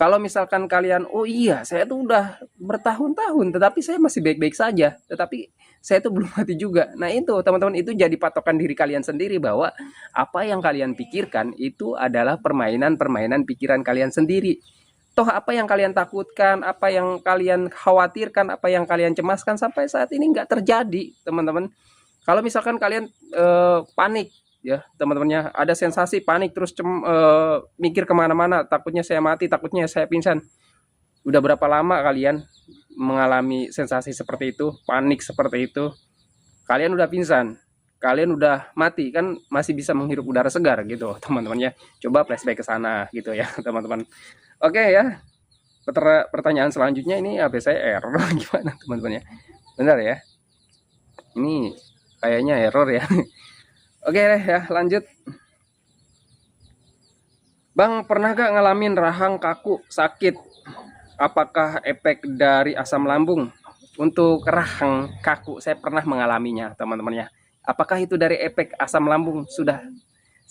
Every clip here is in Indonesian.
Kalau misalkan kalian, oh iya, saya tuh udah bertahun-tahun, tetapi saya masih baik-baik saja, tetapi saya tuh belum mati juga. Nah itu teman-teman, itu jadi patokan diri kalian sendiri bahwa apa yang kalian pikirkan itu adalah permainan-permainan pikiran kalian sendiri. Toh apa yang kalian takutkan, apa yang kalian khawatirkan, apa yang kalian cemaskan sampai saat ini nggak terjadi, teman-teman. Kalau misalkan kalian panik, ya teman-temannya ada sensasi panik terus mikir kemana-mana, takutnya saya mati, takutnya saya pingsan. Udah berapa lama kalian mengalami sensasi seperti itu, panik seperti itu? Kalian udah pingsan, kalian udah mati, kan masih bisa menghirup udara segar gitu, teman-temannya. Coba flashback ke sana gitu ya, teman-teman. Oke ya, pertanyaan selanjutnya ini HP saya error gimana teman-teman ya? Benar ya? Ini kayaknya error ya. Oke deh ya, lanjut. Bang, pernah gak ngalamin rahang kaku, sakit? Apakah efek dari asam lambung? Untuk rahang kaku, saya pernah mengalaminya, teman-temannya. Apakah itu dari efek asam lambung? Sudah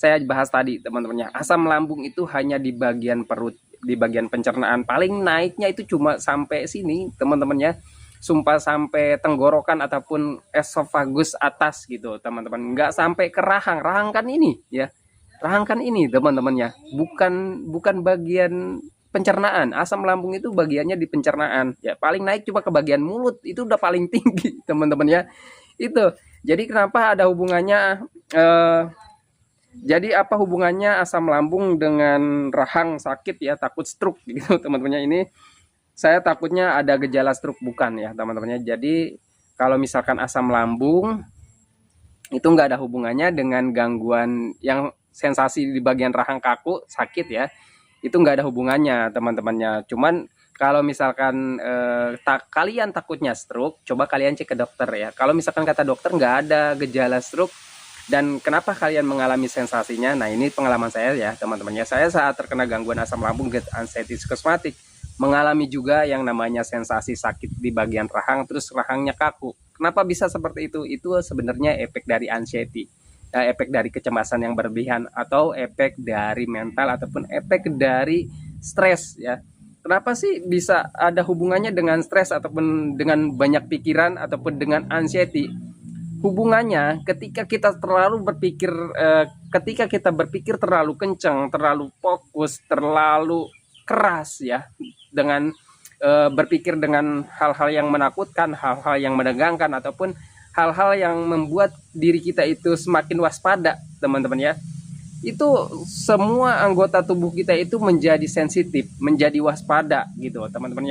saya bahas tadi, teman-temannya. Asam lambung itu hanya di bagian perut, di bagian pencernaan. Paling naiknya itu cuma sampai sini, teman-temannya. Sumpah sampai tenggorokan ataupun esofagus atas gitu, teman-teman. Nggak sampai ke rahang. Rahang kan ini, ya. Rahang kan ini, teman-temannya. Bukan bagian pencernaan. Asam lambung itu bagiannya di pencernaan. Ya, paling naik cuma ke bagian mulut. Itu udah paling tinggi, teman-temannya. Itu. Jadi kenapa ada hubungannya jadi apa hubungannya asam lambung dengan rahang sakit ya, takut stroke gitu teman-temannya. Ini saya takutnya ada gejala stroke, bukan ya teman-temannya. Jadi kalau misalkan asam lambung itu nggak ada hubungannya dengan gangguan yang sensasi di bagian rahang kaku sakit ya, itu nggak ada hubungannya teman-temannya. Cuman kalau misalkan kalian takutnya stroke, coba kalian cek ke dokter ya. Kalau misalkan kata dokter nggak ada gejala stroke, dan kenapa kalian mengalami sensasinya? Nah ini pengalaman saya ya teman-temannya. Saya saat terkena gangguan asam lambung get anxiety psikosomatik mengalami juga yang namanya sensasi sakit di bagian rahang, terus rahangnya kaku. Kenapa bisa seperti itu? Itu sebenarnya efek dari anxiety, efek dari kecemasan yang berlebihan, atau efek dari mental ataupun efek dari stres ya. Kenapa sih bisa ada hubungannya dengan stres ataupun dengan banyak pikiran ataupun dengan anxiety? Hubungannya ketika kita terlalu berpikir, ketika kita berpikir terlalu kencang, terlalu fokus, terlalu keras ya, dengan berpikir dengan hal-hal yang menakutkan, hal-hal yang menegangkan, ataupun hal-hal yang membuat diri kita itu semakin waspada, teman-teman ya. Itu semua anggota tubuh kita itu menjadi sensitif, menjadi waspada gitu, teman-teman ya.